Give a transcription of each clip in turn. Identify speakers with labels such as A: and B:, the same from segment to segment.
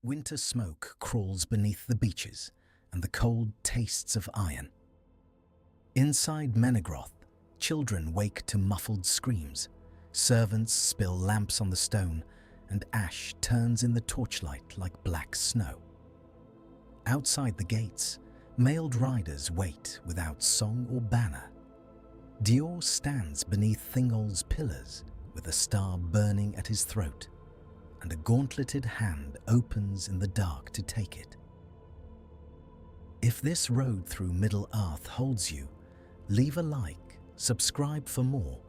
A: Winter smoke crawls beneath the beaches, and the cold tastes of iron. Inside Menegroth, children wake to muffled screams, servants spill lamps on the stone, and ash turns in the torchlight like black snow. Outside the gates, mailed riders wait without song or banner. Dior stands beneath Thingol's pillars with a star burning at his throat, and a gauntleted hand opens in the dark to take it. If this road through Middle-earth holds you, leave a like, subscribe for more,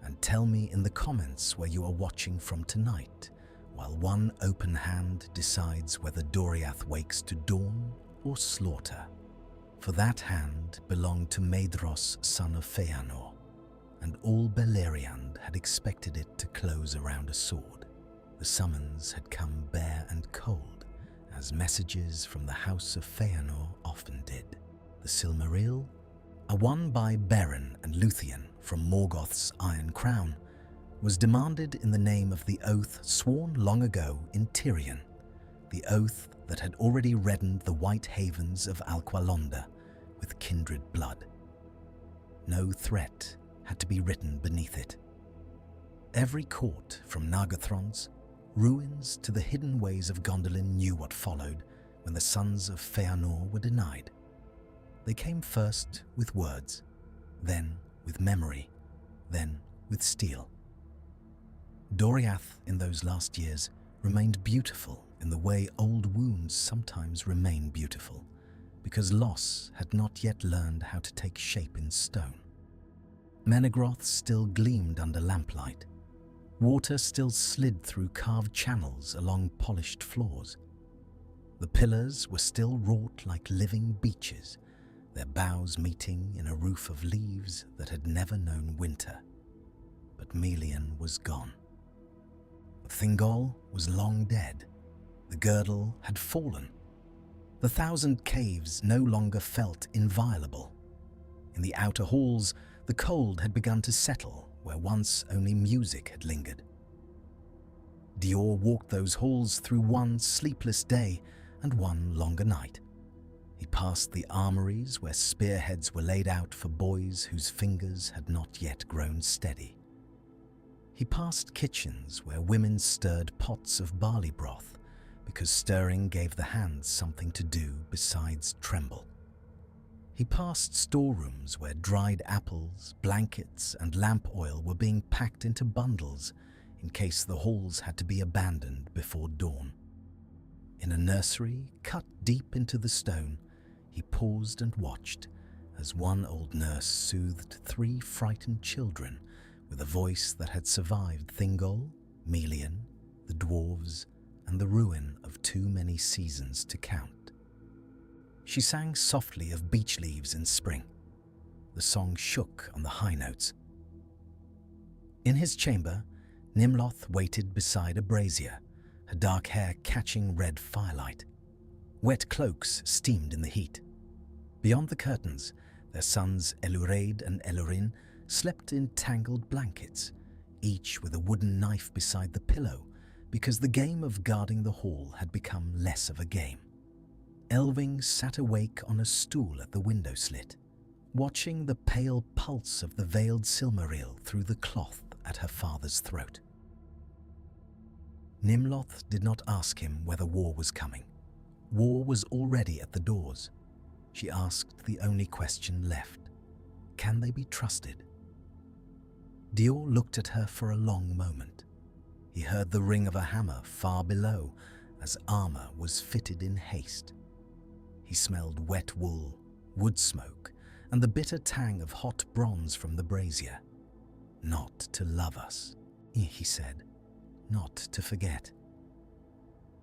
A: and tell me in the comments where you are watching from tonight, while one open hand decides whether Doriath wakes to dawn or slaughter. For that hand belonged to Maedhros, son of Fëanor, and all Beleriand had expected it to close around a sword. The summons had come bare and cold, as messages from the House of Fëanor often did. The Silmaril, a one by Beren and Luthien from Morgoth's Iron Crown, was demanded in the name of the oath sworn long ago in Tirion, the oath that had already reddened the white havens of Alqualonda with kindred blood. No threat had to be written beneath it. Every court from Nargothrond's ruins to the hidden ways of Gondolin knew what followed when the Sons of Fëanor were denied. They came first with words, then with memory, then with steel. Doriath in those last years remained beautiful in the way old wounds sometimes remain beautiful, because loss had not yet learned how to take shape in stone. Menegroth still gleamed under lamplight. Water still slid through carved channels along polished floors. The pillars were still wrought like living beeches, their boughs meeting in a roof of leaves that had never known winter. But Melian was gone. Thingol was long dead. The girdle had fallen. The 1,000 caves no longer felt inviolable. In the outer halls, the cold had begun to settle where once only music had lingered. Dior walked those halls through one sleepless day and one longer night. He passed the armories where spearheads were laid out for boys whose fingers had not yet grown steady. He passed kitchens where women stirred pots of barley broth because stirring gave the hands something to do besides tremble. He passed storerooms where dried apples, blankets, and lamp oil were being packed into bundles in case the halls had to be abandoned before dawn. In a nursery cut deep into the stone, he paused and watched as one old nurse soothed 3 frightened children with a voice that had survived Thingol, Melian, the dwarves, and the ruin of too many seasons to count. She sang softly of beech leaves in spring. The song shook on the high notes. In his chamber, Nimloth waited beside a brazier, her dark hair catching red firelight. Wet cloaks steamed in the heat. Beyond the curtains, their sons Eluraid and Elurin slept in tangled blankets, each with a wooden knife beside the pillow, because the game of guarding the hall had become less of a game. Elwing sat awake on a stool at the window slit, watching the pale pulse of the veiled Silmaril through the cloth at her father's throat. Nimloth did not ask him whether war was coming. War was already at the doors. She asked the only question left. Can they be trusted? Dior looked at her for a long moment. He heard the ring of a hammer far below as armor was fitted in haste. He smelled wet wool, wood smoke, and the bitter tang of hot bronze from the brazier. Not to love us, he said, not to forget.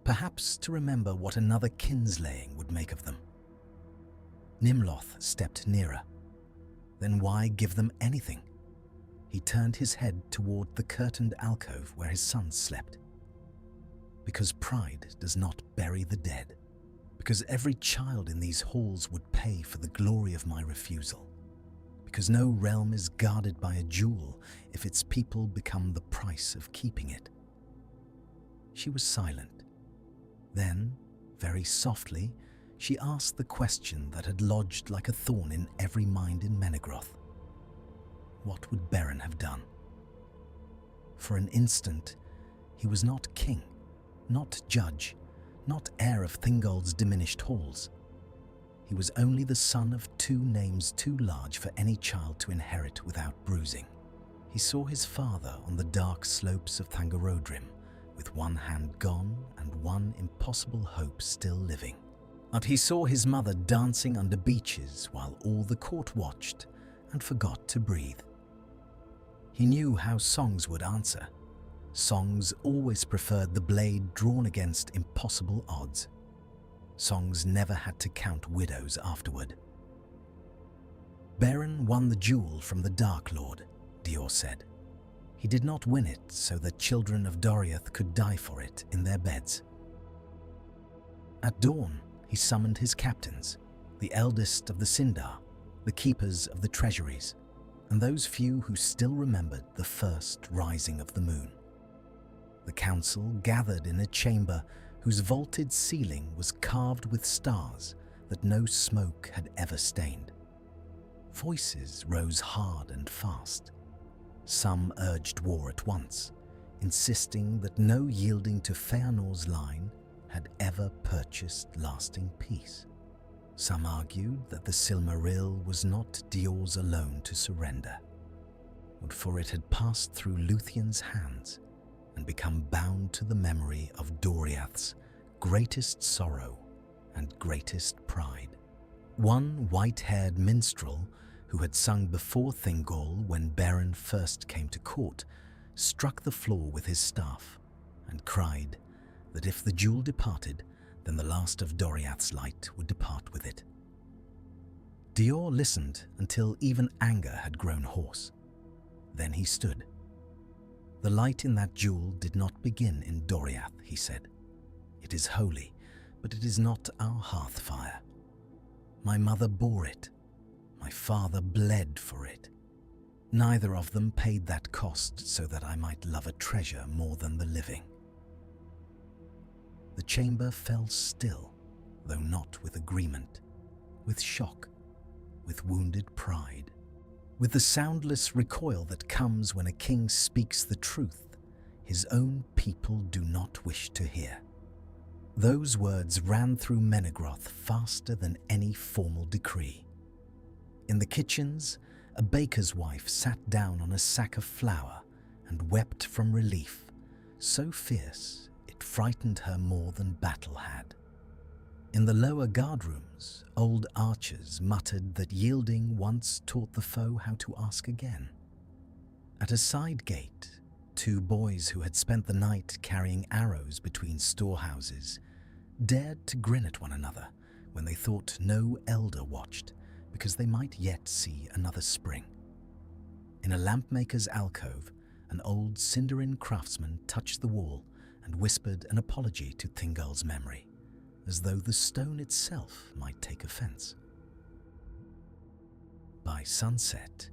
A: Perhaps to remember what another kinslaying would make of them. Nimloth stepped nearer. Then why give them anything? He turned his head toward the curtained alcove where his sons slept. Because pride does not bury the dead. Because every child in these halls would pay for the glory of my refusal. Because no realm is guarded by a jewel if its people become the price of keeping it. She was silent. Then, very softly, she asked the question that had lodged like a thorn in every mind in Menegroth. What would Beren have done? For an instant, he was not king, not judge, not heir of Thingol's diminished halls. He was only the son of two names too large for any child to inherit without bruising. He saw his father on the dark slopes of Thangorodrim, with one hand gone and one impossible hope still living. But he saw his mother dancing under beeches while all the court watched and forgot to breathe. He knew how songs would answer. Songs always preferred the blade drawn against impossible odds. Songs never had to count widows afterward. Beren won the jewel from the Dark Lord, Dior said. He did not win it so that children of Doriath could die for it in their beds. At dawn, he summoned his captains, the eldest of the Sindar, the keepers of the treasuries, and those few who still remembered the first rising of the moon. The council gathered in a chamber whose vaulted ceiling was carved with stars that no smoke had ever stained. Voices rose hard and fast. Some urged war at once, insisting that no yielding to Fëanor's line had ever purchased lasting peace. Some argued that the Silmaril was not Dior's alone to surrender, but for it had passed through Lúthien's hands and become bound to the memory of Doriath's greatest sorrow and greatest pride. One white-haired minstrel who had sung before Thingol when Beren first came to court struck the floor with his staff and cried that if the jewel departed, then the last of Doriath's light would depart with it. Dior listened until even anger had grown hoarse. Then he stood. The light in that jewel did not begin in Doriath, he said. It is holy, but it is not our hearth fire. My mother bore it. My father bled for it. Neither of them paid that cost so that I might love a treasure more than the living. The chamber fell still, though not with agreement, with shock, with wounded pride, with the soundless recoil that comes when a king speaks the truth his own people do not wish to hear. Those words ran through Menegroth faster than any formal decree. In the kitchens, a baker's wife sat down on a sack of flour and wept from relief, so fierce it frightened her more than battle had. In the lower guardrooms, old archers muttered that yielding once taught the foe how to ask again. At a side gate, two boys who had spent the night carrying arrows between storehouses dared to grin at one another when they thought no elder watched, because they might yet see another spring. In a lampmaker's alcove, an old Sindarin craftsman touched the wall and whispered an apology to Thingol's memory, as though the stone itself might take offense. By sunset,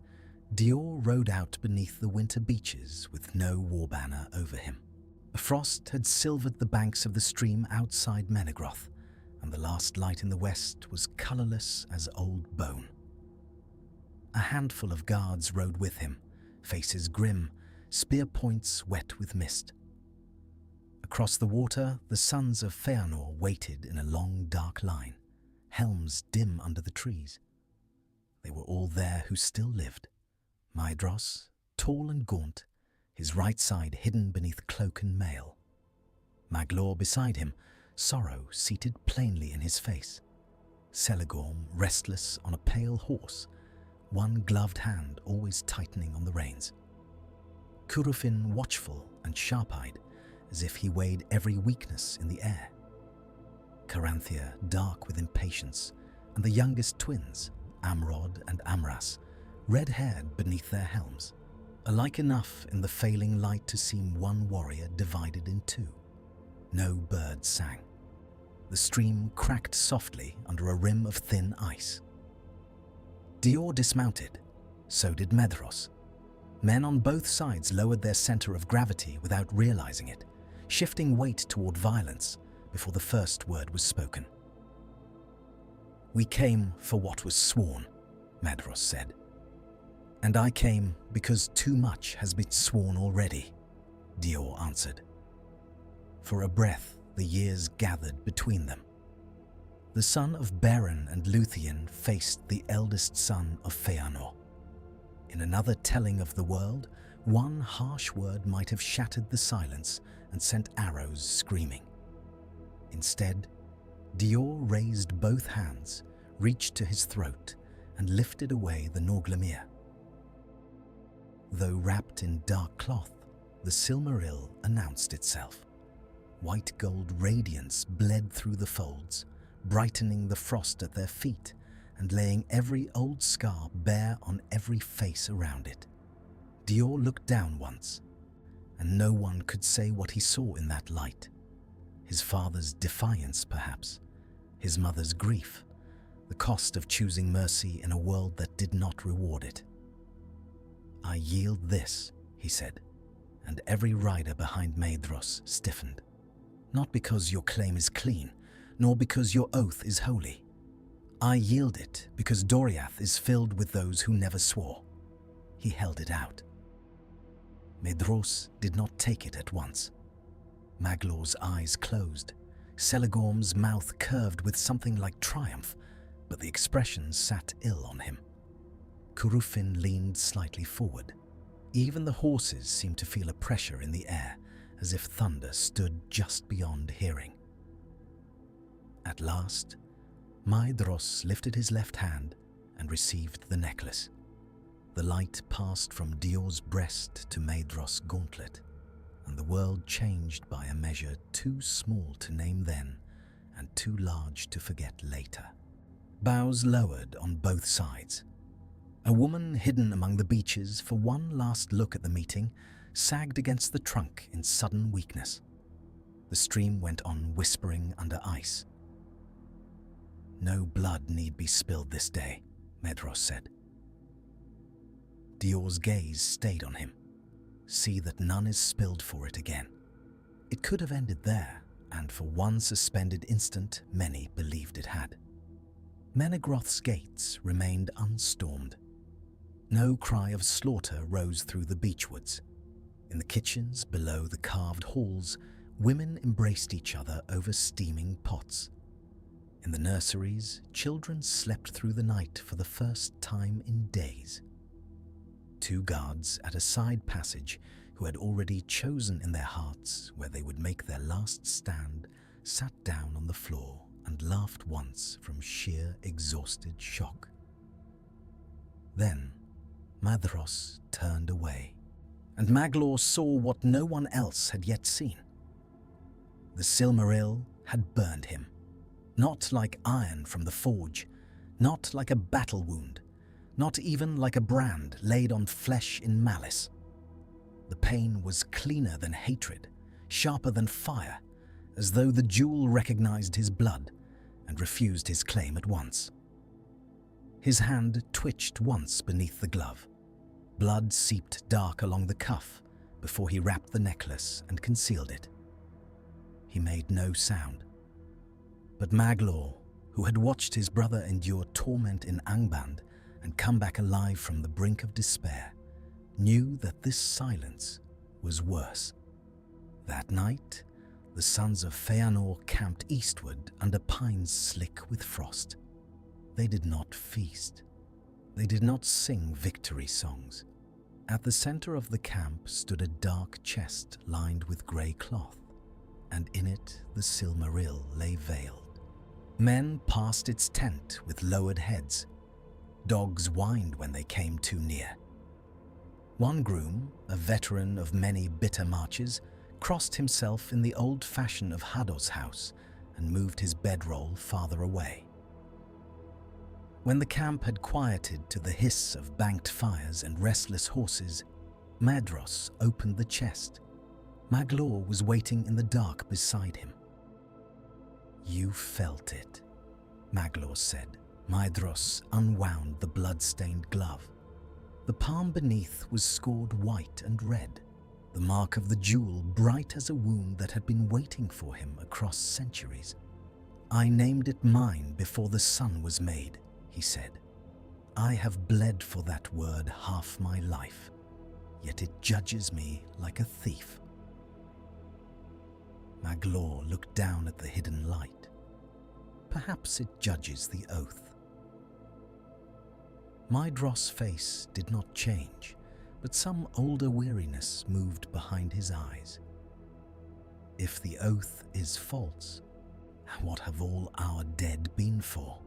A: Dior rode out beneath the winter beeches with no war banner over him. A frost had silvered the banks of the stream outside Menegroth, and the last light in the west was colourless as old bone. A handful of guards rode with him, faces grim, spear points wet with mist. Across the water, the Sons of Fëanor waited in a long dark line, helms dim under the trees. They were all there who still lived. Maedhros, tall and gaunt, his right side hidden beneath cloak and mail. Maglor beside him, sorrow seated plainly in his face. Celegorm restless on a pale horse, one gloved hand always tightening on the reins. Curufin watchful and sharp-eyed, as if he weighed every weakness in the air. Caranthea dark with impatience, and the youngest twins, Amrod and Amras, red-haired beneath their helms, alike enough in the failing light to seem one warrior divided in two. No bird sang. The stream cracked softly under a rim of thin ice. Dior dismounted. So did Maedhros. Men on both sides lowered their center of gravity without realizing it, shifting weight toward violence, before the first word was spoken. "We came for what was sworn," Maedhros said. "And I came because too much has been sworn already," Dior answered. For a breath, the years gathered between them. The son of Beren and Luthien faced the eldest son of Fëanor. In another telling of the world, one harsh word might have shattered the silence and sent arrows screaming. Instead, Dior raised both hands, reached to his throat, and lifted away the Norglemir. Though wrapped in dark cloth, the Silmaril announced itself. White gold radiance bled through the folds, brightening the frost at their feet and laying every old scar bare on every face around it. Dior looked down once, and no one could say what he saw in that light. His father's defiance, perhaps, his mother's grief, the cost of choosing mercy in a world that did not reward it. "I yield this," he said, and every rider behind Maedhros stiffened. "Not because your claim is clean, nor because your oath is holy. I yield it because Doriath is filled with those who never swore." He held it out. Maedhros did not take it at once. Maglor's eyes closed. Celegorm's mouth curved with something like triumph, but the expression sat ill on him. Curufin leaned slightly forward. Even the horses seemed to feel a pressure in the air, as if thunder stood just beyond hearing. At last, Maedhros lifted his left hand and received the necklace. The light passed from Dior's breast to Maedhros' gauntlet, and the world changed by a measure too small to name then and too large to forget later. Bows lowered on both sides. A woman hidden among the beeches for one last look at the meeting sagged against the trunk in sudden weakness. The stream went on whispering under ice. "No blood need be spilled this day," Maedhros said. Dior's gaze stayed on him. "See that none is spilled for it again." It could have ended there, and for one suspended instant, many believed it had. Menegroth's gates remained unstormed. No cry of slaughter rose through the beechwoods. In the kitchens below the carved halls, women embraced each other over steaming pots. In the nurseries, children slept through the night for the first time in days. Two guards at a side passage, who had already chosen in their hearts where they would make their last stand, sat down on the floor and laughed once from sheer exhausted shock. Then Maedhros turned away, and Maglor saw what no one else had yet seen. The Silmaril had burned him, not like iron from the forge, not like a battle wound, not even like a brand laid on flesh in malice. The pain was cleaner than hatred, sharper than fire, as though the jewel recognized his blood and refused his claim at once. His hand twitched once beneath the glove. Blood seeped dark along the cuff before he wrapped the necklace and concealed it. He made no sound. But Maglor, who had watched his brother endure torment in Angband and come back alive from the brink of despair, knew that this silence was worse. That night, the Sons of Fëanor camped eastward under pines slick with frost. They did not feast. They did not sing victory songs. At the center of the camp stood a dark chest lined with grey cloth, and in it the Silmaril lay veiled. Men passed its tent with lowered heads. Dogs whined when they came too near. One groom, a veteran of many bitter marches, crossed himself in the old fashion of Hador's house and moved his bedroll farther away. When the camp had quieted to the hiss of banked fires and restless horses, Maedhros opened the chest. Maglor was waiting in the dark beside him. "You felt it," Maglor said. Maedhros unwound the blood-stained glove. The palm beneath was scored white and red, the mark of the jewel bright as a wound that had been waiting for him across centuries. "I named it mine before the sun was made," he said. "I have bled for that word half my life, yet it judges me like a thief." Maglor looked down at the hidden light. Perhaps it judges the oath. Maedhros' face did not change, but some older weariness moved behind his eyes. If the oath is false, what have all our dead been for?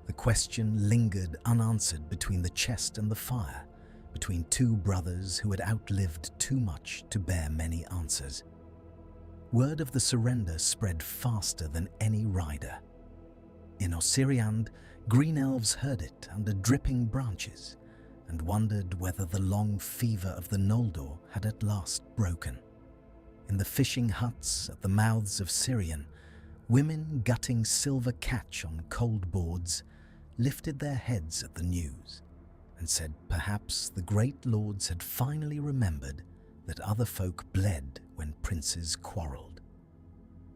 A: The question lingered unanswered between the chest and the fire, between two brothers who had outlived too much to bear many answers. Word of the surrender spread faster than any rider. In Osiriand, green elves heard it under dripping branches and wondered whether the long fever of the Noldor had at last broken. In the fishing huts at the mouths of Sirion, women gutting silver catch on cold boards lifted their heads at the news and said perhaps the great lords had finally remembered that other folk bled when princes quarrelled.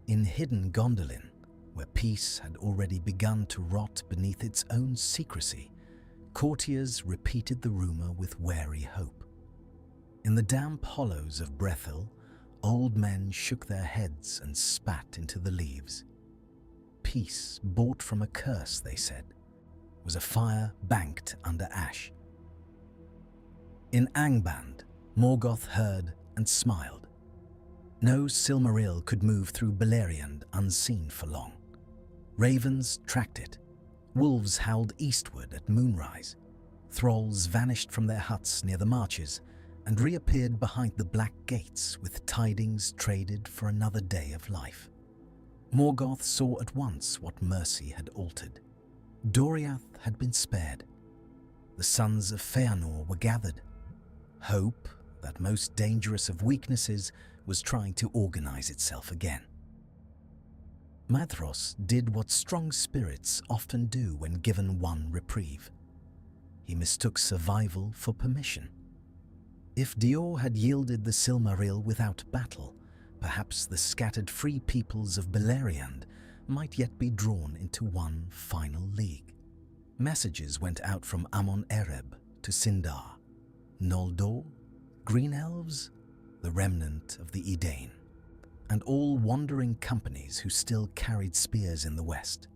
A: In hidden Gondolin, where peace had already begun to rot beneath its own secrecy, courtiers repeated the rumour with wary hope. In the damp hollows of Brethil, old men shook their heads and spat into the leaves. Peace, bought from a curse, they said, was a fire banked under ash. In Angband, Morgoth heard and smiled. No Silmaril could move through Beleriand unseen for long. Ravens tracked it. Wolves howled eastward at moonrise. Thralls vanished from their huts near the marches and reappeared behind the black gates with tidings traded for another day of life. Morgoth saw at once what mercy had altered. Doriath had been spared. The Sons of Fëanor were gathered. Hope, that most dangerous of weaknesses, was trying to organize itself again. Maedhros did what strong spirits often do when given one reprieve. He mistook survival for permission. If Dior had yielded the Silmaril without battle, perhaps the scattered free peoples of Beleriand might yet be drawn into one final league. Messages went out from Amon-Ereb to Sindar. Noldor, Green Elves, the remnant of the Edain, and all wandering companies who still carried spears in the west.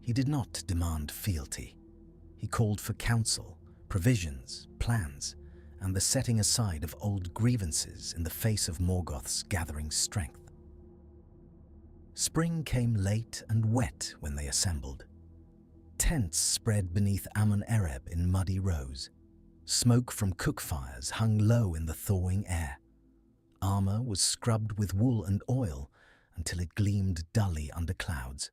A: He did not demand fealty. He called for counsel, provisions, plans, and the setting aside of old grievances in the face of Morgoth's gathering strength. Spring came late and wet when they assembled. Tents spread beneath Amon-Ereb in muddy rows. Smoke from cook fires hung low in the thawing air. Armor was scrubbed with wool and oil until it gleamed dully under clouds.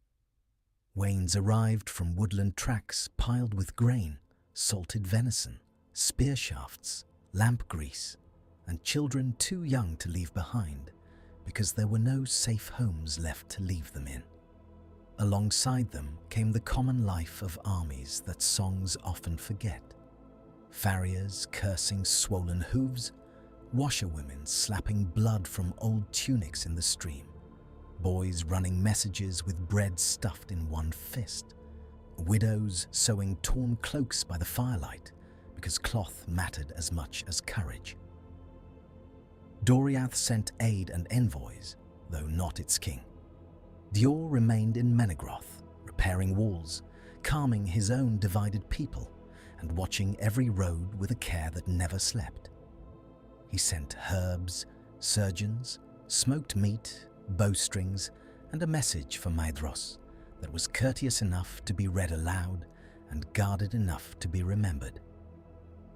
A: Wains arrived from woodland tracks piled with grain, salted venison, spear shafts, lamp grease, and children too young to leave behind because there were no safe homes left to leave them in. Alongside them came the common life of armies that songs often forget. Farriers cursing swollen hooves, washerwomen slapping blood from old tunics in the stream, boys running messages with bread stuffed in one fist, widows sewing torn cloaks by the firelight because cloth mattered as much as courage. Doriath sent aid and envoys, though not its king. Dior remained in Menegroth, repairing walls, calming his own divided people, and watching every road with a care that never slept. He sent herbs, surgeons, smoked meat, bowstrings, and a message for Maedhros that was courteous enough to be read aloud and guarded enough to be remembered.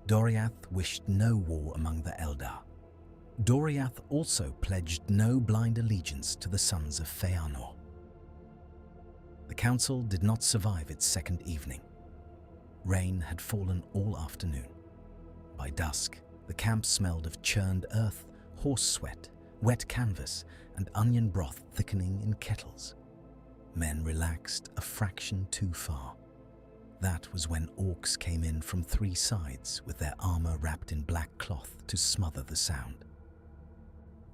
A: Doriath wished no war among the Eldar. Doriath also pledged no blind allegiance to the Sons of Fëanor. The council did not survive its second evening. Rain had fallen all afternoon. By dusk, the camp smelled of churned earth, horse sweat, wet canvas, and onion broth thickening in kettles. Men relaxed a fraction too far. That was when orcs came in from 3 sides with their armor wrapped in black cloth to smother the sound.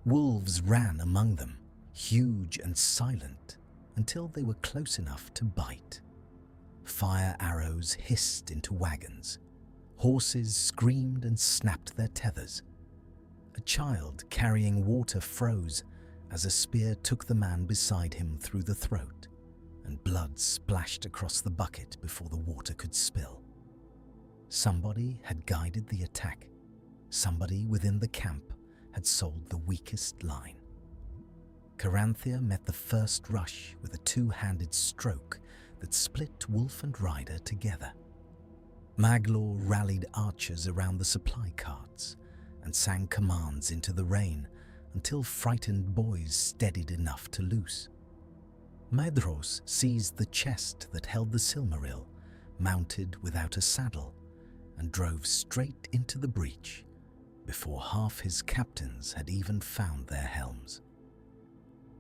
A: Wolves ran among them, huge and silent, until they were close enough to bite. Fire arrows hissed into wagons. Horses screamed and snapped their tethers. A child carrying water froze as a spear took the man beside him through the throat, and blood splashed across the bucket before the water could spill. Somebody had guided the attack. Somebody within the camp had sold the weakest line. Caranthea met the first rush with a 2-handed stroke that split wolf and rider together. Maglor rallied archers around the supply carts and sang commands into the rain until frightened boys steadied enough to loose. Maedhros seized the chest that held the Silmaril, mounted without a saddle, and drove straight into the breach before half his captains had even found their helms.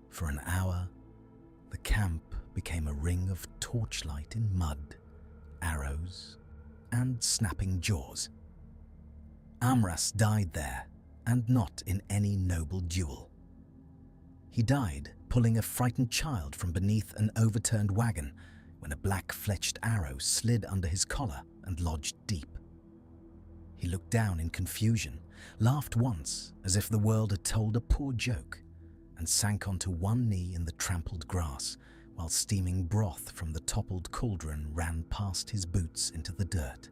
A: For an hour, the camp became a ring of torchlight in mud, arrows, and snapping jaws. Amras died there, and not in any noble duel. He died pulling a frightened child from beneath an overturned wagon when a black-fletched arrow slid under his collar and lodged deep. He looked down in confusion, laughed once as if the world had told a poor joke, and sank onto one knee in the trampled grass while steaming broth from the toppled cauldron ran past his boots into the dirt.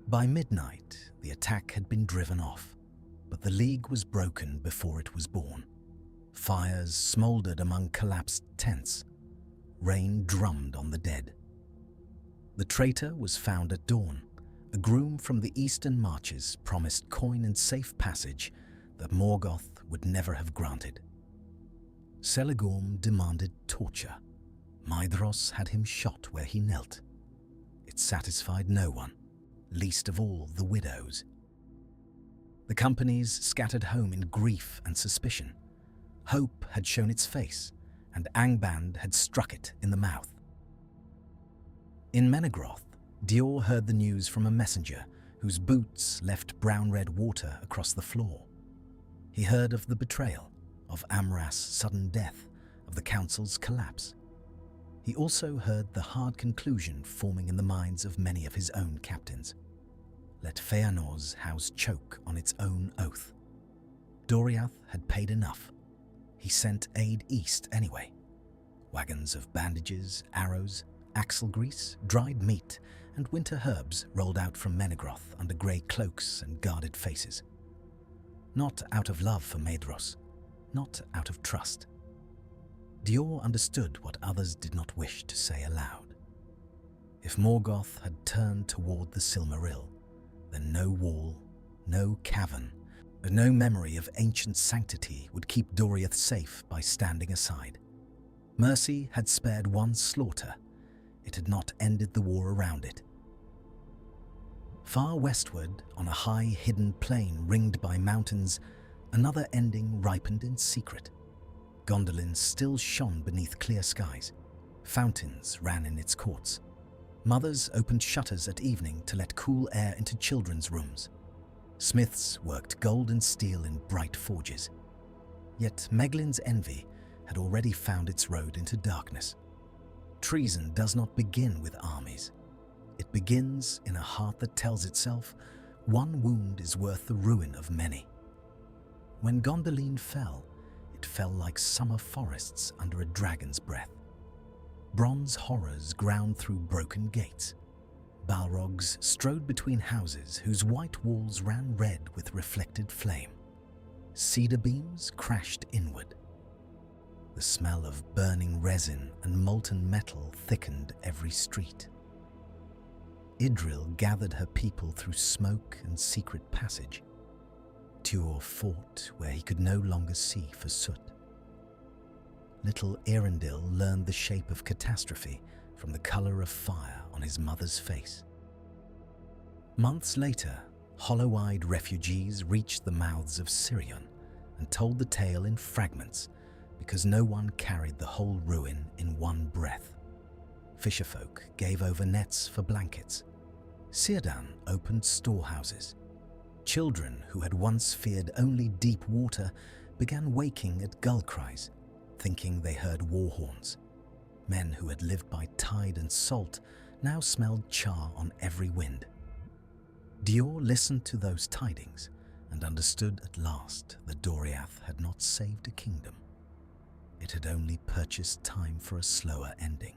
A: By midnight, the attack had been driven off, but the League was broken before it was born. Fires smouldered among collapsed tents. Rain drummed on the dead. The traitor was found at dawn. A groom from the eastern marches promised coin and safe passage that Morgoth would never have granted. Celegorm demanded torture. Maedhros had him shot where he knelt. It satisfied no one, least of all the widows. The companies scattered home in grief and suspicion. Hope had shown its face, and Angband had struck it in the mouth. In Menegroth, Dior heard the news from a messenger whose boots left brown-red water across the floor. He heard of the betrayal, of Amras' sudden death, of the council's collapse. He also heard the hard conclusion forming in the minds of many of his own captains. Let Fëanor's house choke on its own oath. Doriath had paid enough. He sent aid east anyway. Wagons of bandages, arrows, axle grease, dried meat, and winter herbs rolled out from Menegroth under grey cloaks and guarded faces. Not out of love for Maedhros, not out of trust. Dior understood what others did not wish to say aloud. If Morgoth had turned toward the Silmaril, then no wall, no cavern, and no memory of ancient sanctity would keep Doriath safe by standing aside. Mercy had spared one slaughter. It had not ended the war around it. Far westward, on a high hidden plain ringed by mountains, another ending ripened in secret. Gondolin still shone beneath clear skies. Fountains ran in its courts. Mothers opened shutters at evening to let cool air into children's rooms. Smiths worked gold and steel in bright forges. Yet Meglin's envy had already found its road into darkness. Treason does not begin with armies. It begins in a heart that tells itself, one wound is worth the ruin of many. When Gondolin fell, it fell like summer forests under a dragon's breath. Bronze horrors ground through broken gates. Balrogs strode between houses whose white walls ran red with reflected flame. Cedar beams crashed inward. The smell of burning resin and molten metal thickened every street. Idril gathered her people through smoke and secret passage. Tuor fought where he could no longer see for soot. Little Eärendil learned the shape of catastrophe from the color of fire on his mother's face. Months later, hollow-eyed refugees reached the mouths of Sirion and told the tale in fragments because no one carried the whole ruin in one breath. Fisherfolk gave over nets for blankets. Círdan opened storehouses. Children who had once feared only deep water began waking at gull cries, thinking they heard war horns. Men who had lived by tide and salt now smelled char on every wind. Dior listened to those tidings and understood at last that Doriath had not saved a kingdom. It had only purchased time for a slower ending.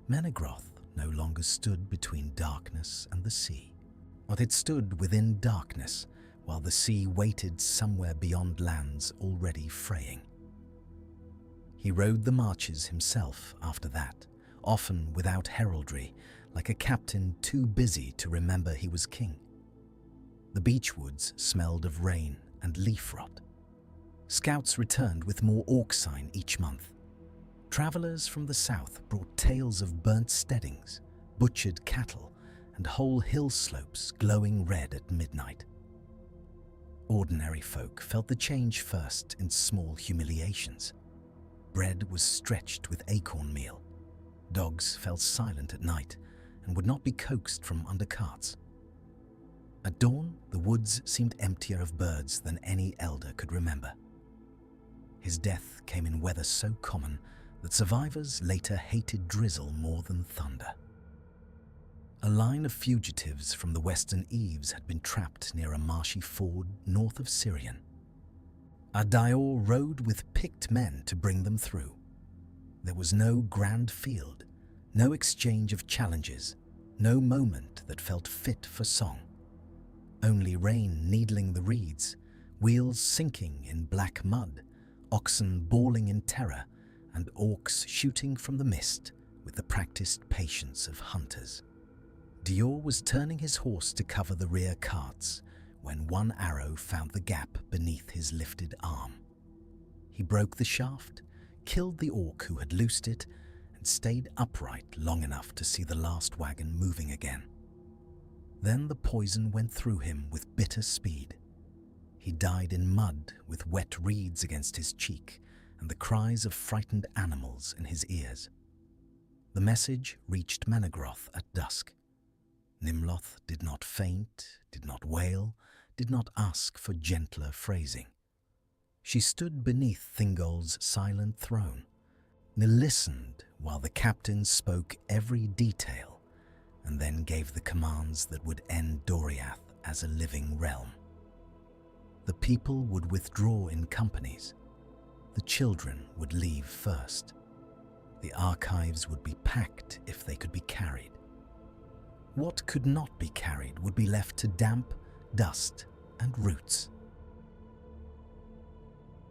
A: Menegroth no longer stood between darkness and the sea, but it stood within darkness while the sea waited somewhere beyond lands already fraying. He rode the marches himself after that, often without heraldry, like a captain too busy to remember he was king. The beechwoods smelled of rain and leaf rot. Scouts returned with more orc sign each month. Travelers from the south brought tales of burnt steadings, butchered cattle, and whole hill slopes glowing red at midnight. Ordinary folk felt the change first in small humiliations. Bread was stretched with acorn meal. Dogs fell silent at night and would not be coaxed from under carts. At dawn, the woods seemed emptier of birds than any elder could remember. His death came in weather so common that survivors later hated drizzle more than thunder. A line of fugitives from the western eaves had been trapped near a marshy ford north of Sirion. Arda rode with picked men to bring them through. There was no grand field, no exchange of challenges, no moment that felt fit for song. Only rain needling the reeds, wheels sinking in black mud, oxen bawling in terror, and orcs shooting from the mist with the practiced patience of hunters. Dior was turning his horse to cover the rear carts when one arrow found the gap beneath his lifted arm. He broke the shaft, killed the orc who had loosed it, and stayed upright long enough to see the last wagon moving again. Then the poison went through him with bitter speed. He died in mud with wet reeds against his cheek and the cries of frightened animals in his ears. The message reached Menegroth at dusk. Nimloth did not faint, did not wail, did not ask for gentler phrasing. She stood beneath Thingol's silent throne, and listened while the captain spoke every detail and then gave the commands that would end Doriath as a living realm. The people would withdraw in companies. The children would leave first. The archives would be packed if they could be carried. What could not be carried would be left to damp, dust, and roots.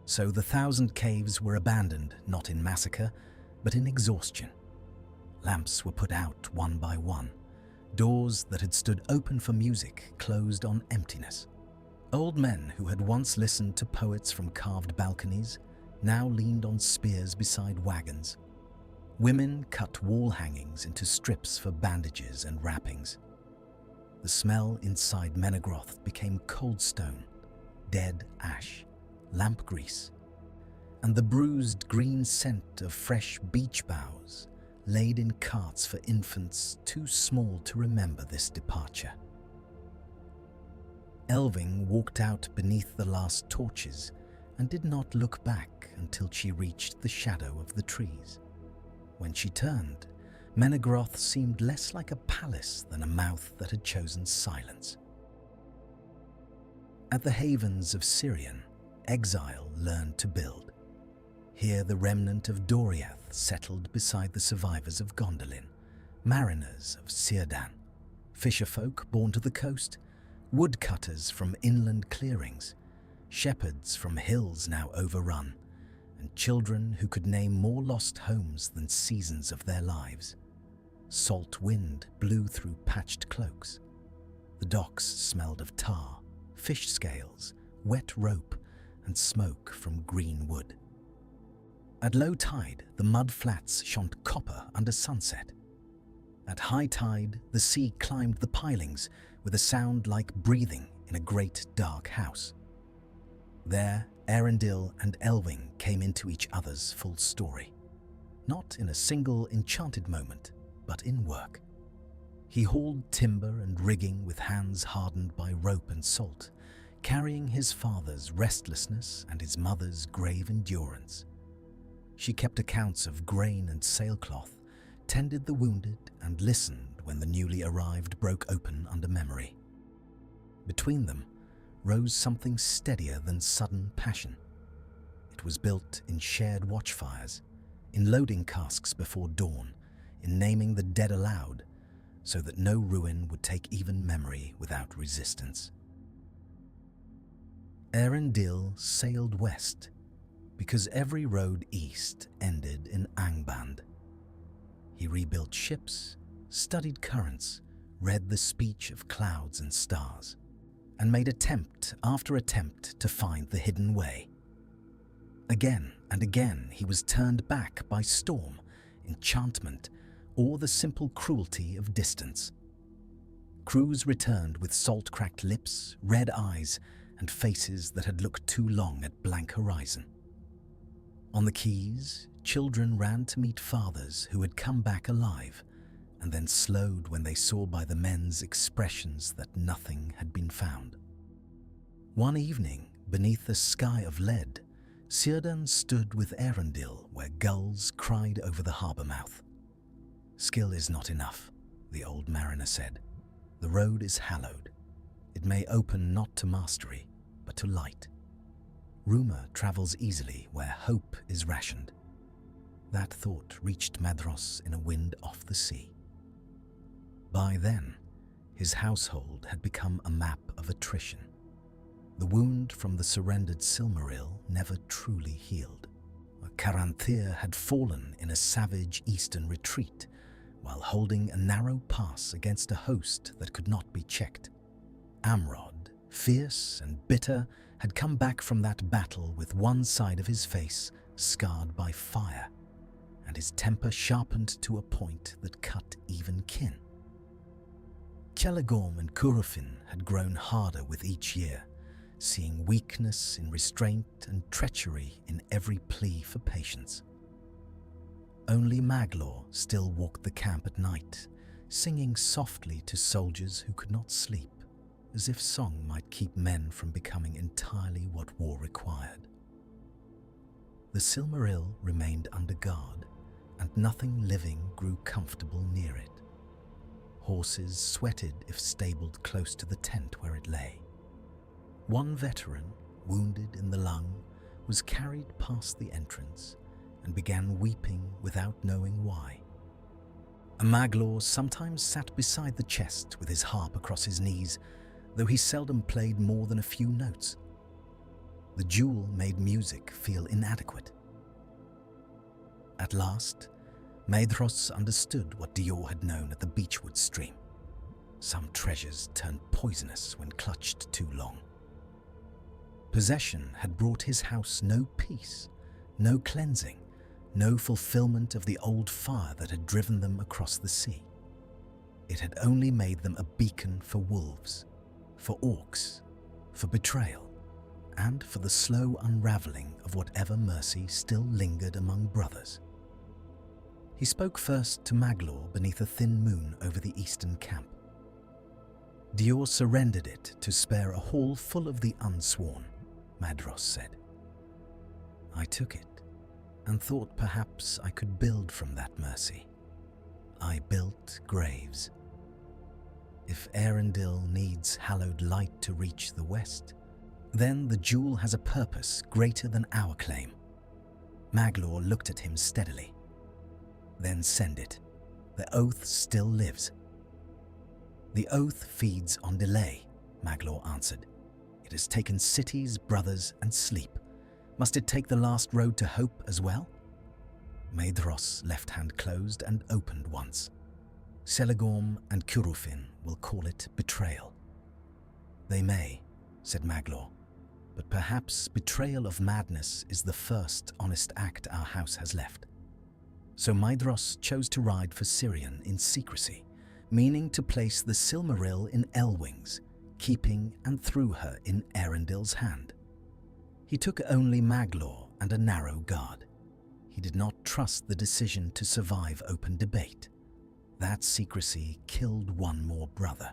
A: So the 1,000 caves were abandoned, not in massacre, but in exhaustion. Lamps were put out one by one. Doors that had stood open for music closed on emptiness. Old men who had once listened to poets from carved balconies now leaned on spears beside wagons. Women cut wall hangings into strips for bandages and wrappings. The smell inside Menegroth became cold stone, dead ash, lamp grease, and the bruised green scent of fresh beech boughs laid in carts for infants too small to remember this departure. Elwing walked out beneath the last torches and did not look back until she reached the shadow of the trees. When she turned, Menegroth seemed less like a palace than a mouth that had chosen silence. At the Havens of Sirion, exile learned to build. Here the remnant of Doriath settled beside the survivors of Gondolin, mariners of Círdan, fisherfolk born to the coast, woodcutters from inland clearings, shepherds from hills now overrun, and children who could name more lost homes than seasons of their lives. Salt wind blew through patched cloaks. The docks smelled of tar, fish scales, wet rope, and smoke from green wood. At low tide, the mud flats shone copper under sunset. At high tide, the sea climbed the pilings with a sound like breathing in a great dark house. There, Arundel and Elwing came into each other's full story. not in a single enchanted moment, but in work. He hauled timber and rigging with hands hardened by rope and salt, carrying his father's restlessness and his mother's grave endurance. She kept accounts of grain and sailcloth, tended the wounded, and listened when the newly arrived broke open under memory. Between them rose something steadier than sudden passion. It was built in shared watchfires, in loading casks before dawn, in naming the dead aloud, so that no ruin would take even memory without resistance. Eärendil sailed west, because every road east ended in Angband. He rebuilt ships, studied currents, read the speech of clouds and stars, and made attempt after attempt to find the hidden way. Again and again he was turned back by storm, enchantment, or the simple cruelty of distance. Crews returned with salt-cracked lips, red eyes, and faces that had looked too long at blank horizon. On the quays, children ran to meet fathers who had come back alive, and then slowed when they saw by the men's expressions that nothing had been found. One evening, beneath a sky of lead, Círdan stood with Eärendil where gulls cried over the harbour mouth. "Skill is not enough," the old mariner said. "The road is hallowed. It may open not to mastery, but to light. Rumour travels easily where hope is rationed." That thought reached Maedhros in a wind off the sea. By then, his household had become a map of attrition. The wound from the surrendered Silmaril never truly healed. Caranthir had fallen in a savage eastern retreat, while holding a narrow pass against a host that could not be checked. Amrod, fierce and bitter, had come back from that battle with one side of his face scarred by fire, and his temper sharpened to a point that cut even kin. Celegorm and Curufin had grown harder with each year, seeing weakness in restraint and treachery in every plea for patience. Only Maglor still walked the camp at night, singing softly to soldiers who could not sleep, as if song might keep men from becoming entirely what war required. The Silmaril remained under guard, and nothing living grew comfortable near it. Horses sweated if stabled close to the tent where it lay. One veteran, wounded in the lung, was carried past the entrance and began weeping without knowing why. A Maglor sometimes sat beside the chest with his harp across his knees, though he seldom played more than a few notes. The jewel made music feel inadequate. At last, Maedhros understood what Dior had known at the Beechwood stream. Some treasures turned poisonous when clutched too long. Possession had brought his house no peace, no cleansing, no fulfillment of the old fire that had driven them across the sea. It had only made them a beacon for wolves, for orcs, for betrayal, and for the slow unravelling of whatever mercy still lingered among brothers. He spoke first to Maglor beneath a thin moon over the eastern camp. Dior surrendered it to spare a hall full of the unsworn, Maedhros said. I took it and thought perhaps I could build from that mercy. I built graves. If Eärendil needs hallowed light to reach the west, then the jewel has a purpose greater than our claim. Maglor looked at him steadily. Then send it. The oath still lives. The oath feeds on delay, Maglor answered. It has taken cities, brothers, and sleep. Must it take the last road to hope as well? Maedhros' left hand closed and opened once. Celegorm and Curufin will call it betrayal. They may, said Maglor, but perhaps betrayal of madness is the first honest act our house has left. So Maedhros chose to ride for Sirion in secrecy, meaning to place the Silmaril in Elwing's, keeping and threw her in Eärendil's hand. He took only Maglor and a narrow guard. he did not trust the decision to survive open debate. That secrecy killed one more brother.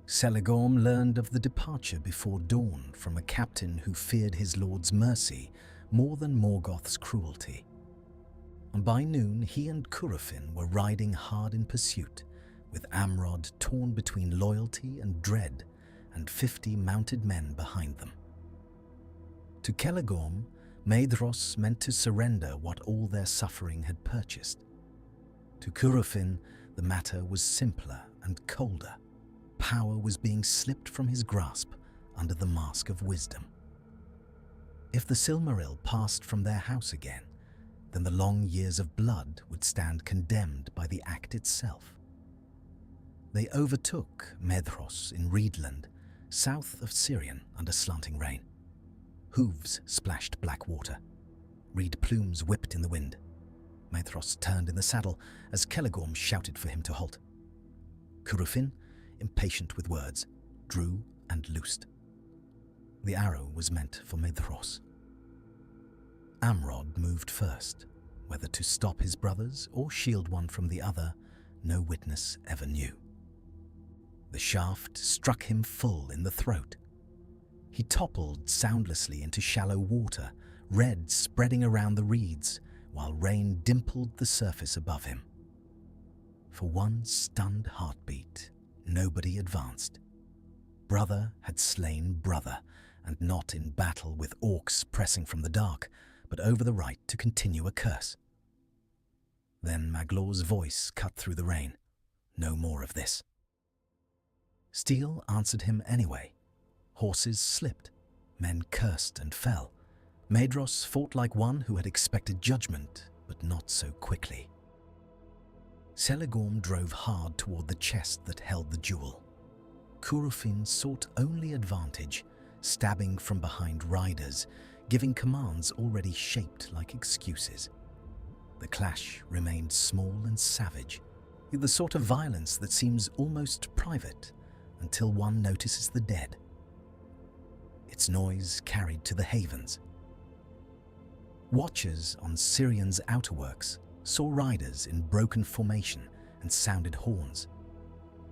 A: Celegorm learned of the departure before dawn from a captain who feared his lord's mercy more than Morgoth's cruelty. And by noon, he and Curufin were riding hard in pursuit, with Amrod torn between loyalty and dread, and 50 mounted men behind them. To Celegorm, Maedhros meant to surrender what all their suffering had purchased. To Curufin, the matter was simpler and colder. Power was being slipped from his grasp under the mask of wisdom. If the Silmaril passed from their house again, then the long years of blood would stand condemned by the act itself. They overtook Maedhros in Reedland, south of Sirion under slanting rain. Hooves splashed black water. Reed plumes whipped in the wind. Maedhros turned in the saddle as Celegorm shouted for him to halt. Curufin, impatient with words, drew and loosed. The arrow was meant for Maedhros. Amrod moved first. Whether to stop his brothers or shield one from the other, no witness ever knew. The shaft struck him full in the throat. He toppled soundlessly into shallow water, red spreading around the reeds, while rain dimpled the surface above him. For one stunned heartbeat, nobody advanced. Brother had slain brother, and not in battle with orcs pressing from the dark, but over the right to continue a curse. Then Maglor's voice cut through the rain. No more of this. Steel answered him anyway. Horses slipped. Men cursed and fell. Maedhros fought like one who had expected judgment, but not so quickly. Celegorm drove hard toward the chest that held the jewel. Curufin sought only advantage, stabbing from behind riders, giving commands already shaped like excuses. The clash remained small and savage, the sort of violence that seems almost private until one notices the dead. Its noise carried to the havens. Watchers on Sirion's outerworks saw riders in broken formation and sounded horns.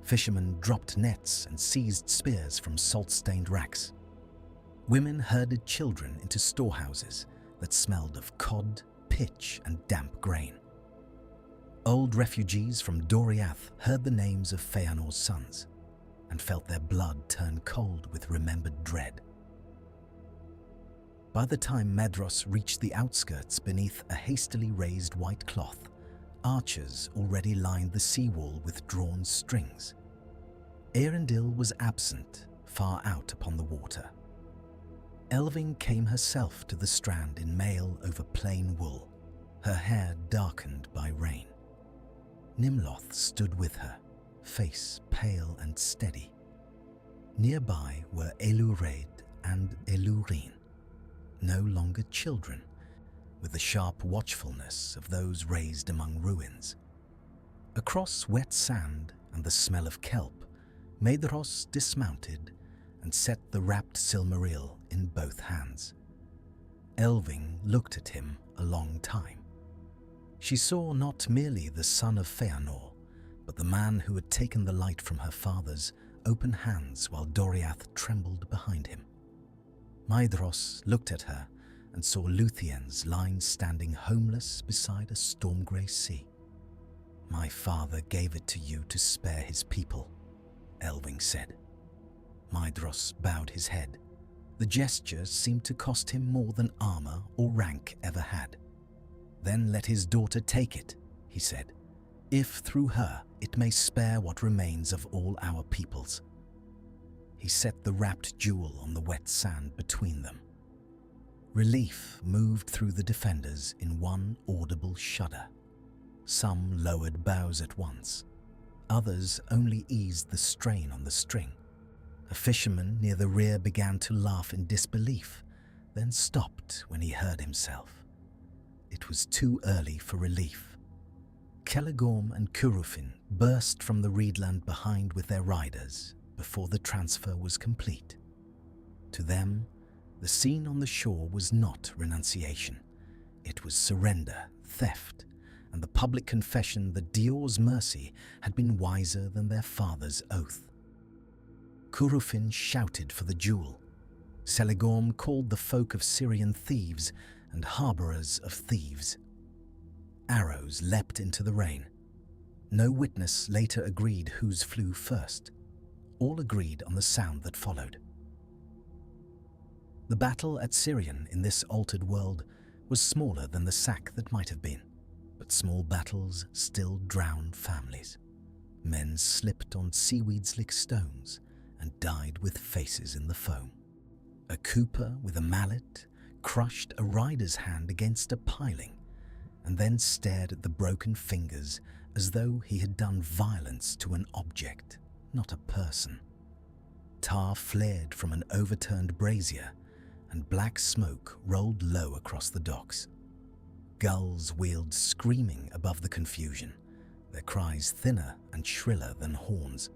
A: Fishermen dropped nets and seized spears from salt-stained racks. Women herded children into storehouses that smelled of cod, pitch, and damp grain. Old refugees from Doriath heard the names of Fëanor's sons and felt their blood turn cold with remembered dread. By the time Maedhros reached the outskirts beneath a hastily raised white cloth, archers already lined the seawall with drawn strings. Eärendil was absent, far out upon the water. Elwing came herself to the strand in mail over plain wool, her hair darkened by rain. Nimloth stood with her, face pale and steady. Nearby were Eluraid and Elurine, no longer children, with the sharp watchfulness of those raised among ruins. Across wet sand and the smell of kelp, Maedhros dismounted and set the wrapped Silmaril in both hands. Elwing looked at him a long time. She saw not merely the son of Fëanor, but the man who had taken the light from her father's open hands while Doriath trembled behind him. Maedhros looked at her and saw Luthien's lying standing homeless beside a storm-grey sea. "My father gave it to you to spare his people," Elwing said. Maedhros bowed his head. The gesture seemed to cost him more than armor or rank ever had. "Then let his daughter take it," he said, "if through her it may spare what remains of all our peoples." He set the wrapped jewel on the wet sand between them. Relief moved through the defenders in one audible shudder. Some lowered bows at once. Others only eased the strain on the string. A fisherman near the rear began to laugh in disbelief, then stopped when he heard himself. It was too early for relief. Celegorm and Curufin burst from the reedland behind with their riders before the transfer was complete. To them, the scene on the shore was not renunciation. It was surrender, theft, and the public confession that Dior's mercy had been wiser than their father's oath. Curufin shouted for the jewel. Celegorm called the folk of Sirion thieves and harbourers of thieves. Arrows leapt into the rain. No witness later agreed whose flew first. All agreed on the sound that followed. The battle at Sirion in this altered world was smaller than the sack that might have been, but small battles still drown families. Men slipped on seaweed-slick stones and died with faces in the foam. A cooper with a mallet crushed a rider's hand against a piling and then stared at the broken fingers as though he had done violence to an object, not a person. Tar flared from an overturned brazier, and black smoke rolled low across the docks. Gulls wheeled screaming above the confusion, their cries thinner and shriller than horns.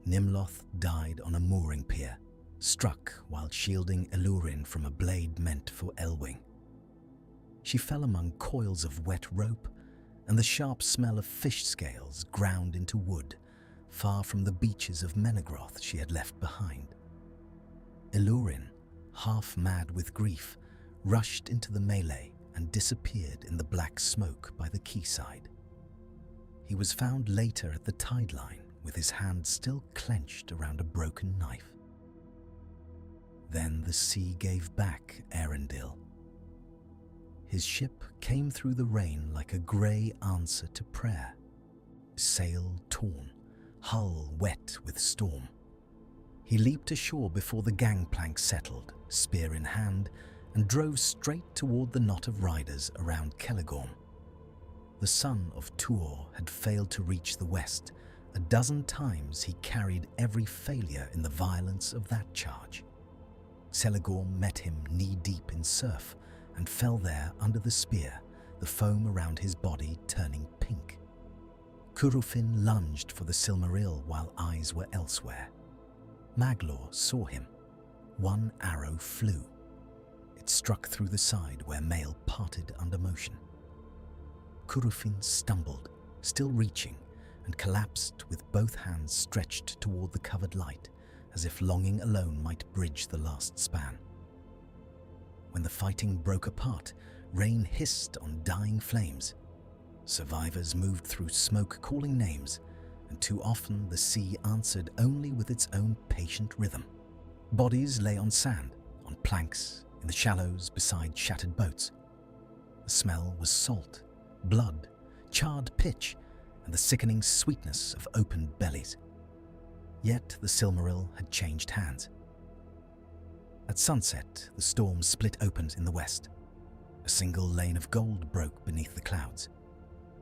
A: Nimloth died on a mooring pier, struck while shielding Elurin from a blade meant for Elwing. She fell among coils of wet rope, and the sharp smell of fish scales ground into wood, far from the beaches of Menegroth she had left behind. Elurin, half mad with grief, rushed into the melee and disappeared in the black smoke by the quayside. He was found later at the tide line with his hand still clenched around a broken knife. Then the sea gave back Arundel. His ship came through the rain like a grey answer to prayer, sail torn, hull wet with storm. He leaped ashore before the gangplank settled, spear in hand, and drove straight toward the knot of riders around Celegorm. The son of Tuor had failed to reach the west. 12 times he carried every failure in the violence of that charge. Celegorm met him knee-deep in surf and fell there under the spear, the foam around his body turning pink. Curufin lunged for the Silmaril while eyes were elsewhere. Maglor saw him. One arrow flew. It struck through the side where mail parted under motion. Curufin stumbled, still reaching, and collapsed with both hands stretched toward the covered light, as if longing alone might bridge the last span. When the fighting broke apart, rain hissed on dying flames. Survivors moved through smoke calling names, and too often the sea answered only with its own patient rhythm. Bodies lay on sand, on planks, in the shallows beside shattered boats. The smell was salt, blood, charred pitch, and the sickening sweetness of opened bellies. Yet the Silmaril had changed hands. At sunset, the storm split open in the west. A single lane of gold broke beneath the clouds.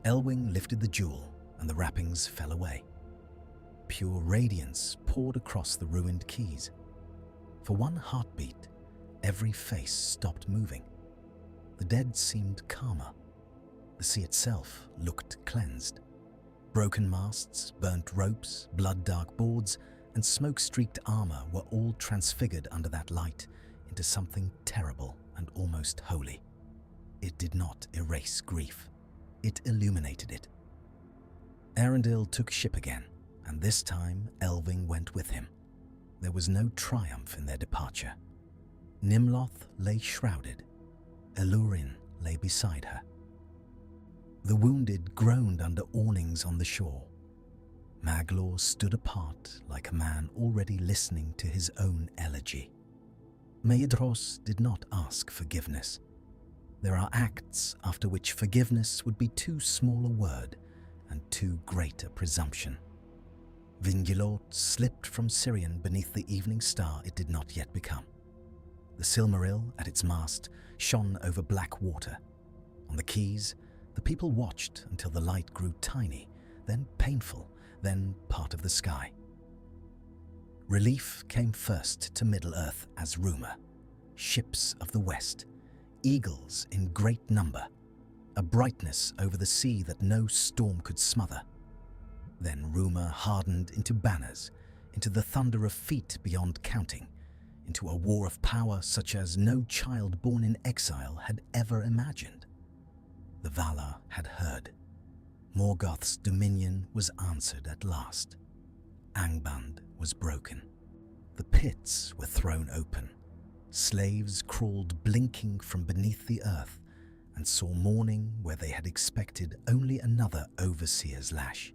A: Elwing lifted the jewel, and the wrappings fell away. Pure radiance poured across the ruined quays. For one heartbeat, every face stopped moving. The dead seemed calmer. The sea itself looked cleansed. Broken masts, burnt ropes, blood-dark boards, and smoke-streaked armor were all transfigured under that light into something terrible and almost holy. It did not erase grief. It illuminated it. Arundel took ship again, and this time Elwing went with him. There was no triumph in their departure. Nimloth lay shrouded. Elurin lay beside her. The wounded groaned under awnings on the shore. Maglor stood apart like a man already listening to his own elegy. Maedhros did not ask forgiveness. There are acts after which forgiveness would be too small a word and too great a presumption. Vingilort slipped from Sirion beneath the evening star it did not yet become. The Silmaril at its mast shone over black water. On the quays, the people watched until the light grew tiny, then painful, then part of the sky. Relief came first to Middle-earth as rumour. Ships of the west, eagles in great number, a brightness over the sea that no storm could smother. Then rumour hardened into banners, into the thunder of feet beyond counting, into a war of power such as no child born in exile had ever imagined. The Valar had heard. Morgoth's dominion was answered at last. Angband was broken. The pits were thrown open. Slaves crawled blinking from beneath the earth and saw morning where they had expected only another overseer's lash.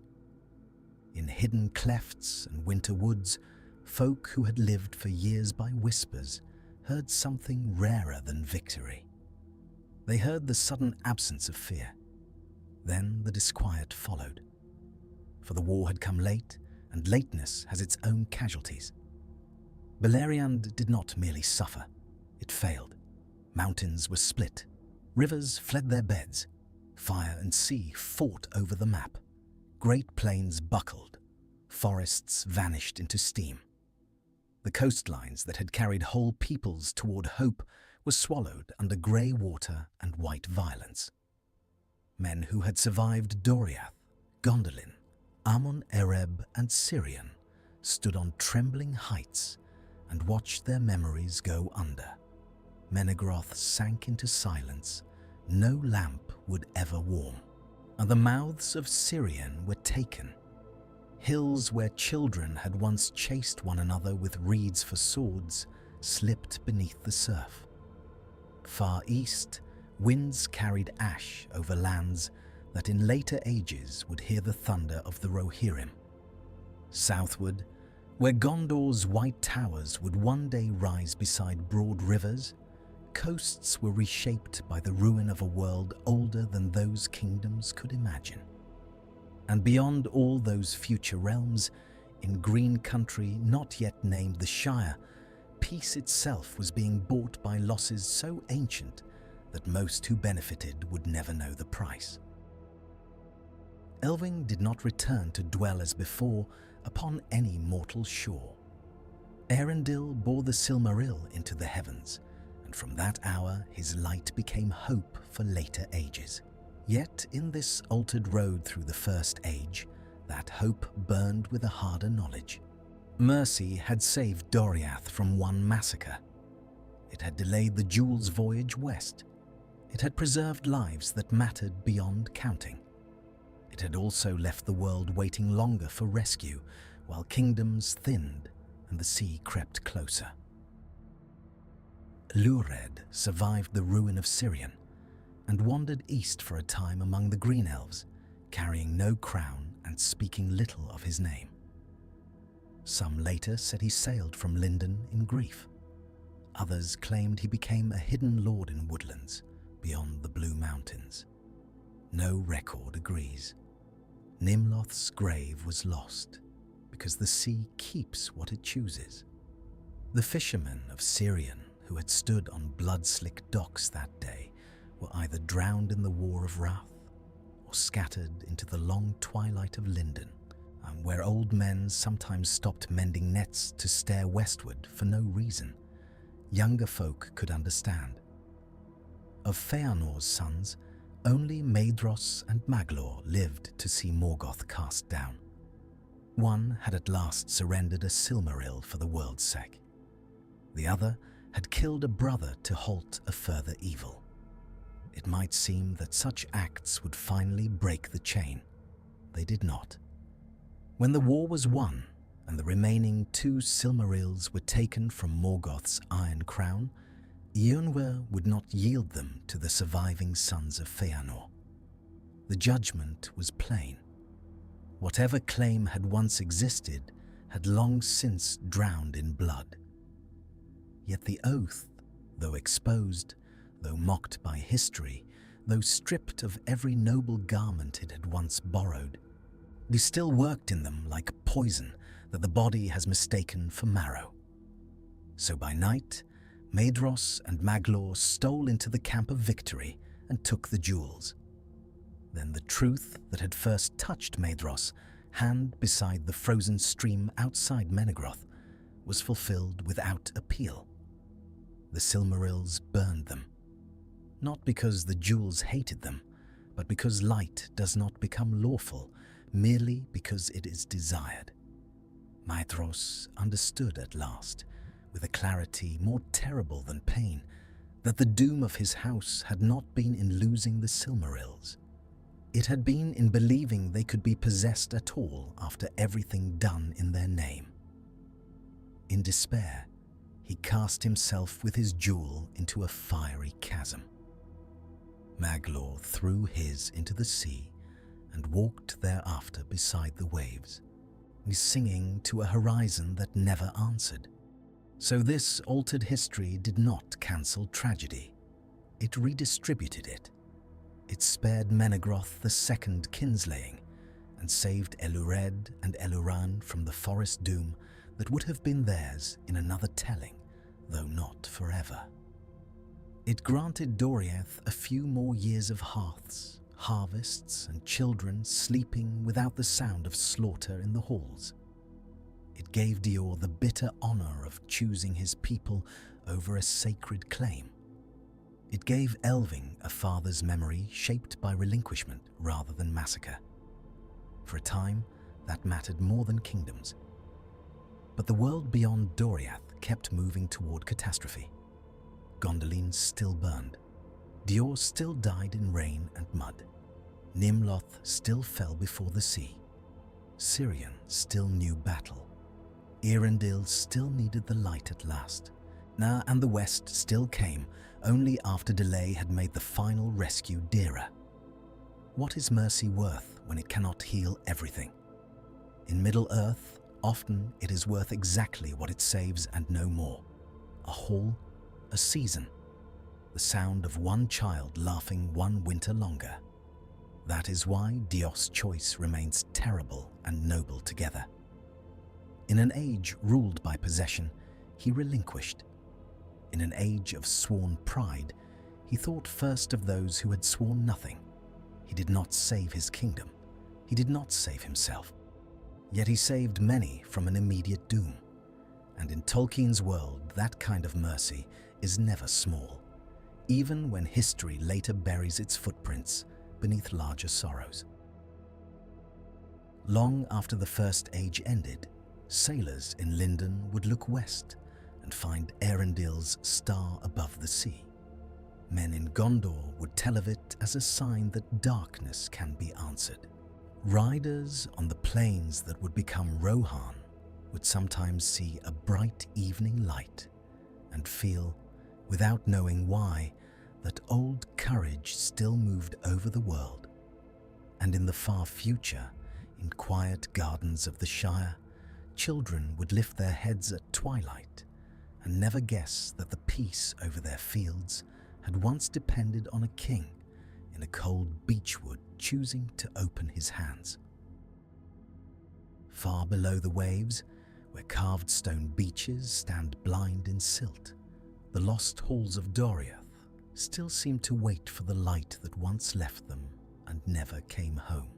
A: In hidden clefts and winter woods, folk who had lived for years by whispers heard something rarer than victory. They heard the sudden absence of fear. Then the disquiet followed. For the war had come late, and lateness has its own casualties. Beleriand did not merely suffer, it failed. Mountains were split, rivers fled their beds, fire and sea fought over the map. Great plains buckled, forests vanished into steam. The coastlines that had carried whole peoples toward hope were swallowed under grey water and white violence. Men who had survived Doriath, Gondolin, Amon-Ereb and Sirion stood on trembling heights and watched their memories go under. Menegroth sank into silence, no lamp would ever warm, and the mouths of Sirion were taken. Hills where children had once chased one another with reeds for swords slipped beneath the surf. Far east, winds carried ash over lands that in later ages would hear the thunder of the Rohirrim. Southward, where Gondor's white towers would one day rise beside broad rivers, coasts were reshaped by the ruin of a world older than those kingdoms could imagine. And beyond all those future realms, in green country not yet named the Shire, peace itself was being bought by losses so ancient that most who benefited would never know the price. Elwing did not return to dwell as before upon any mortal shore. Erendil bore the Silmaril into the heavens, and from that hour his light became hope for later ages. Yet in this altered road through the First Age, that hope burned with a harder knowledge. Mercy had saved Doriath from one massacre. It had delayed the Jewel's voyage west. It had preserved lives that mattered beyond counting. It had also left the world waiting longer for rescue, while kingdoms thinned and the sea crept closer. Lured survived the ruin of Sirion and wandered east for a time among the Green Elves, carrying no crown and speaking little of his name. Some later said he sailed from Lindon in grief. Others claimed he became a hidden lord in woodlands beyond the Blue Mountains. No record agrees. Nimloth's grave was lost because the sea keeps what it chooses. The fishermen of Sirion who had stood on blood-slick docks that day were either drowned in the War of Wrath or scattered into the long twilight of Lindon, where old men sometimes stopped mending nets to stare westward for no reason. Younger folk could understand. Of Fëanor's sons, only Maedhros and Maglor lived to see Morgoth cast down. One had at last surrendered a Silmaril for the world's sake. The other had killed a brother to halt a further evil. It might seem that such acts would finally break the chain. They did not. When the war was won and the remaining 2 Silmarils were taken from Morgoth's Iron Crown, Eönwë would not yield them to the surviving Sons of Fëanor. The judgment was plain. Whatever claim had once existed had long since drowned in blood. Yet the oath, though exposed, though mocked by history, though stripped of every noble garment it had once borrowed, they still worked in them like poison that the body has mistaken for marrow. So by night, Maedhros and Maglor stole into the camp of victory and took the jewels. Then the truth that had first touched Maedhros, hand beside the frozen stream outside Menegroth, was fulfilled without appeal. The Silmarils burned them, not because the jewels hated them, but because light does not become lawful merely because it is desired. Maedhros understood at last, with a clarity more terrible than pain, that the doom of his house had not been in losing the Silmarils. It had been in believing they could be possessed at all after everything done in their name. In despair, he cast himself with his jewel into a fiery chasm. Maglor threw his into the sea and walked thereafter beside the waves, singing to a horizon that never answered. So this altered history did not cancel tragedy. It redistributed it. It spared Menegroth the second kinslaying and saved Elured and Eluran from the forest doom that would have been theirs in another telling, though not forever. It granted Doriath a few more years of hearths, harvests, and children sleeping without the sound of slaughter in the halls. It gave Dior the bitter honor of choosing his people over a sacred claim. It gave Elwing a father's memory shaped by relinquishment rather than massacre. For a time, that mattered more than kingdoms. But the world beyond Doriath kept moving toward catastrophe. Gondolin still burned. Dior still died in rain and mud. Nimloth still fell before the sea. Sirion still knew battle. Eärendil still needed the light at last. And the West still came, only after delay had made the final rescue dearer. What is mercy worth when it cannot heal everything? In Middle-earth, often it is worth exactly what it saves and no more. A hall, a season, the sound of one child laughing one winter longer. That is why Dior's choice remains terrible and noble together. In an age ruled by possession, he relinquished. In an age of sworn pride, he thought first of those who had sworn nothing. He did not save his kingdom. He did not save himself. Yet he saved many from an immediate doom. And in Tolkien's world, that kind of mercy is never small, even when history later buries its footprints beneath larger sorrows. Long after the First Age ended, sailors in Lindon would look west and find Eärendil's star above the sea. Men in Gondor would tell of it as a sign that darkness can be answered. Riders on the plains that would become Rohan would sometimes see a bright evening light and feel, without knowing why, that old courage still moved over the world. And in the far future, in quiet gardens of the Shire, children would lift their heads at twilight and never guess that the peace over their fields had once depended on a king in a cold beechwood choosing to open his hands. Far below the waves, where carved stone beaches stand blind in silt, the lost halls of Doriath still seem to wait for the light that once left them and never came home.